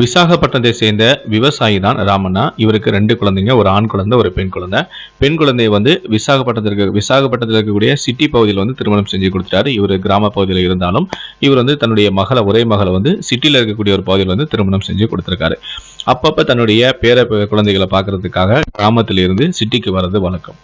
விசாகப்பட்டினத்தை சேர்ந்த விவசாயி தான் ராமண்ணா. இவருக்கு 2 குழந்தைங்க, ஒரு ஆண் குழந்தை, ஒரு பெண் குழந்தை. பெண் குழந்தையை வந்து விசாகப்பட்டினத்தில் இருக்கக்கூடிய சிட்டி பகுதியில் வந்து திருமணம் செஞ்சு கொடுத்துட்டாரு. இவர் கிராம பகுதியில் இருந்தாலும் இவர் வந்து தன்னுடைய ஒரே மகளை வந்து சிட்டியில் இருக்கக்கூடிய ஒரு பகுதியில் வந்து திருமணம் செஞ்சு கொடுத்துருக்காரு. அப்பப்ப தன்னுடைய குழந்தைகளை பார்க்கறதுக்காக கிராமத்தில் இருந்து சிட்டிக்கு வர்றது வழக்கம்.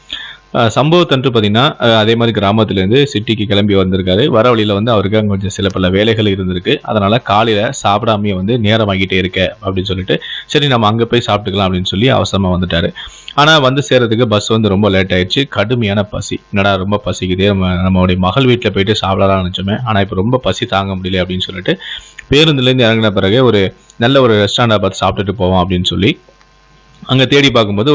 சம்பவத்தன்று பார்த்தீங்கன்னா அதே மாதிரி கிராமத்துலேருந்து சிட்டிக்கு கிளம்பி வந்திருக்காரு. வர வழியில் வந்து அவருக்கு அங்கே கொஞ்சம் சில பல வேலைகள் இருந்திருக்கு. அதனால் காலையில் சாப்பிடாமையே வந்து நேரமாகிட்டே இருக்க அப்படின்னு சொல்லிட்டு சரி நம்ம அங்கே போய் சாப்பிட்டுக்கலாம் அப்படின்னு சொல்லி அவசரமாக வந்துட்டார். ஆனால் வந்து சேர்றதுக்கு பஸ் வந்து ரொம்ப லேட் ஆயிடுச்சு. கடுமையான பசி. என்னடா ரொம்ப பசிக்குதே, நம்மளுடைய மகள் வீட்டில் போயிட்டு சாப்பிடலாம் நினச்சோமே, ஆனால் இப்போ ரொம்ப பசி தாங்க முடியல அப்படின்னு சொல்லிட்டு பேருந்துலேருந்து இறங்கின பிறகு ஒரு நல்ல ஒரு ரெஸ்டாரண்ட்டை பார்த்து சாப்பிட்டுட்டு போவோம் அப்படின்னு சொல்லி அங்கே தேடி பார்க்கும்போது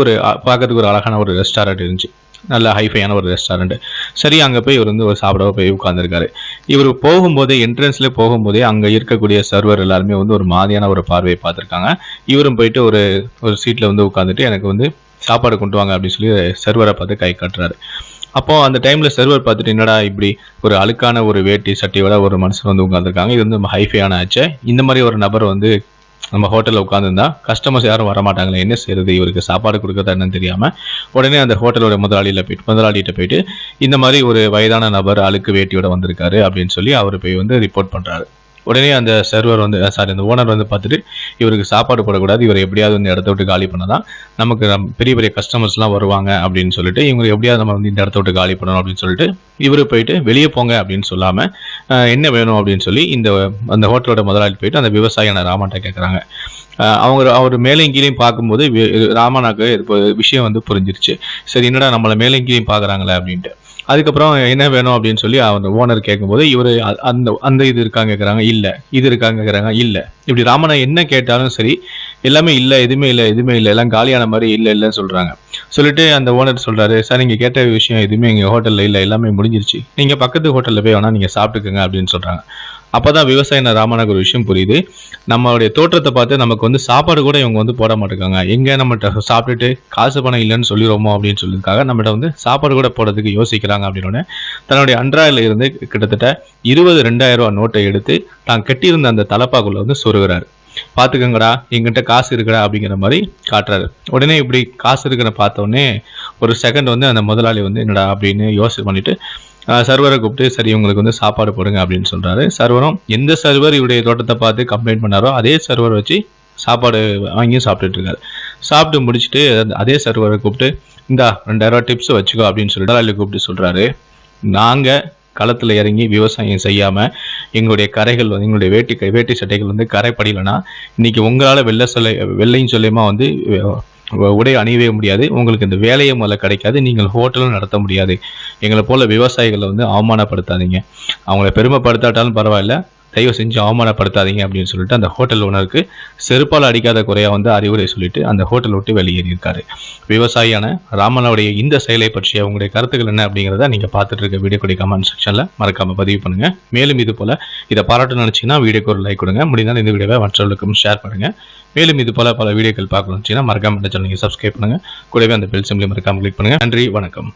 பார்க்கறதுக்கு ஒரு அழகான ஒரு ரெஸ்டாரண்ட் இருந்துச்சு. நல்ல ஹைஃபையான ஒரு ரெஸ்டாரண்ட். சரி அங்கே போய் இவர் வந்து ஒரு சாப்பிட போய் உட்காந்துருக்காரு. இவர் போகும்போதே என்ட்ரன்ஸ்ல போகும்போதே அங்கே இருக்கக்கூடிய சர்வர் எல்லாருமே வந்து ஒரு மாதிரியான ஒரு பார்வையை பார்த்துருக்காங்க. இவரும் போயிட்டு ஒரு சீட்டில் வந்து உட்காந்துட்டு எனக்கு வந்து சாப்பாடு கொண்டு வாங்க அப்படின்னு சொல்லி சர்வரை பார்த்து கை காட்டுறாரு. அப்போ அந்த டைம்ல சர்வர் பார்த்துட்டு என்னடா இப்படி ஒரு அழுக்கான ஒரு வேட்டி சட்டையோட ஒரு மனுஷன் வந்து உட்காந்துருக்காங்க, இது வந்து ஹைஃபையான ஆச்சு, இந்த மாதிரி ஒரு நபர் வந்து நம்ம ஹோட்டலில் உட்காந்துருந்தா கஸ்டமர்ஸ் யாரும் வரமாட்டாங்களே, என்ன செய்யறது, இவருக்கு சாப்பாடு கொடுக்கறதா என்னன்னு தெரியாமல் உடனே அந்த ஹோட்டலோட முதலாளிகிட்ட போயிட்டு இந்த மாதிரி ஒரு வயதான நபர் அழுக்கு வேட்டியோட வந்திருக்காரு அப்படின்னு சொல்லி அவர் போய் வந்து ரிப்போர்ட் பண்ணுறாரு. உடனே அந்த சர்வர் வந்து அந்த ஓனர் வந்து பார்த்துட்டு இவருக்கு சாப்பாடு போடக்கூடாது, இவர் எப்படியாவது வந்து இடத்த விட்டு காலி பண்ணதான் நமக்கு பெரிய பெரிய கஸ்டமர்ஸ்லாம் வருவாங்க அப்படின்னு சொல்லிட்டு இவங்க எப்படியாவது நம்ம வந்து இந்த இடத்த விட்டு காலி பண்ணணும் அப்படின்னு சொல்லிட்டு இவரு போயிட்டு வெளியே போங்க அப்படின்னு சொல்லாமல் என்ன வேணும் அப்படின்னு சொல்லி அந்த ஹோட்டலோட முதலாளி போயிட்டு அந்த விவசாயியான ராமன்ட்ட கேட்குறாங்க. அவர் மேலையும் கீழையும் பார்க்கும்போது ராமனாக்கு விஷயம் வந்து புரிஞ்சிருச்சு. சரி என்னடா நம்மளை மேலையும் கீழையும் பார்க்குறாங்களே அப்படின்ட்டு. அதுக்கப்புறம் என்ன வேணும் அப்படின்னு சொல்லி அந்த ஓனர் கேட்கும்போது இவர் அந்த இது இருக்காங்க கேட்குறாங்க, இல்லை இது இருக்காங்க கேட்குறாங்க, இல்லை. இப்படி ராமனை என்ன கேட்டாலும் சரி எல்லாமே இல்லை, எதுவுமே இல்லை, எல்லாம் காலியான மாதிரி இல்லைன்னு சொல்கிறாங்க. சொல்லிட்டு அந்த ஓனர் சொல்கிறாரு, சார் நீங்கள் கேட்ட விஷயம் எதுவுமே எங்கள் ஹோட்டலில் இல்லை, எல்லாமே முடிஞ்சிருச்சு, நீங்கள் பக்கத்து ஹோட்டலில் போய் வேணால் நீங்கள் சாப்பிட்டுக்குங்க அப்படின்னு சொல்கிறாங்க. அப்போதான் விவசாய ராமனுக்கு ஒரு விஷயம் புரியுது. நம்மளுடைய தோற்றத்தை பார்த்து நமக்கு வந்து சாப்பாடு கூட இவங்க வந்து போட மாட்டேங்காங்க, எங்கே நம்மகிட்ட சாப்பிட்டுட்டு காசு பணம் இல்லைன்னு சொல்லிடுவோமோ அப்படின்னு சொல்லியிருக்காங்க, நம்மகிட்ட வந்து சாப்பாடு கூட போடுறதுக்கு யோசிக்கிறாங்க அப்படின்னு தன்னுடைய அன்றாயில இருந்து கிட்டத்தட்ட 20,000 ரூபா நோட்டை எடுத்து தான் கட்டியிருந்த அந்த தலப்பாக்குள்ள வந்து சொருகிறாரு. பார்த்துக்கங்கடா எங்கிட்ட காசு இருக்குடா அப்படிங்கிற மாதிரி காட்டுறாரு. உடனே இப்படி காசு இருக்குன்னு பார்த்தோடனே ஒரு செகண்ட் வந்து அந்த முதலாளி வந்து என்னடா அப்படின்னு யோசனை பண்ணிட்டு சர்வரை கூப்பிட்டு சரி உங்களுக்கு வந்து சாப்பாடு போடுங்க அப்படின்னு சொல்றாரு. சர்வரும் எந்த சர்வர் இவருடைய தோட்டத்தை பார்த்து கம்ப்ளைண்ட் பண்ணாரோ அதே சர்வர் வச்சு சாப்பாடு வாங்கி சாப்பிட்டுட்டு இருக்காரு. சாப்பிட்டு முடிச்சுட்டு அதே சர்வரை கூப்பிட்டு இந்தா 2,000 ரூபா டிப்ஸ் வச்சுக்கோ அப்படின்னு சொல்லிட்டு கூப்பிட்டு சொல்றாரு, நாங்க களத்துல இறங்கி விவசாயம் செய்யாம எங்களுடைய கரைகள் வந்து எங்களுடைய வேட்டி சட்டைகள் வந்து கரை படியலைன்னா இன்னைக்கு உங்களால வெள்ளையும் சொல்லியமா வந்து உடை அணியவே முடியாது, உங்களுக்கு இந்த வேலையை முதல்ல கிடைக்காது, நீங்கள் ஹோட்டலும் நடத்த முடியாது, எங்களை போல விவசாயிகளை வந்து அவமானப்படுத்தாதீங்க, அவங்கள பெருமைப்படுத்தாட்டாலும் பரவாயில்ல, தயவு செஞ்சு அவமானப்படுத்தாதீங்க அப்படின்னு சொல்லிட்டு அந்த ஹோட்டல் ஓனருக்கு செருப்பால் அடிக்காத குறையா வந்து அறிவுரை சொல்லிட்டு அந்த ஹோட்டல் விட்டு வெளியேறியிருக்காரு. விவசாயியான ராமனுடைய இந்த செயலை பற்றிய உங்களுடைய கருத்துக்கள் என்ன அப்படிங்கிறத நீங்க பார்த்துட்டு இருக்க வீடியோ கமெண்ட் செக்ஷன்ல மறக்காம பதிவு பண்ணுங்க. மேலும் இது போல இதை பாராட்டு நினைச்சீங்கன்னா வீடியோக்கு ஒரு லைக் கொடுங்க, முடிந்தால் இந்த வீடியோவை மற்றவர்களுக்கும் ஷேர் பண்ணுங்க. மேலும் இது போல பல வீடியோக்கள் பார்க்கணும்னு மறக்காம சேனலை சப்ஸ்கிரைப் பண்ணுங்க, கூடவே அந்த பெல் சிம்பலை மறக்காம கிளிக் பண்ணுங்க. நன்றி, வணக்கம்.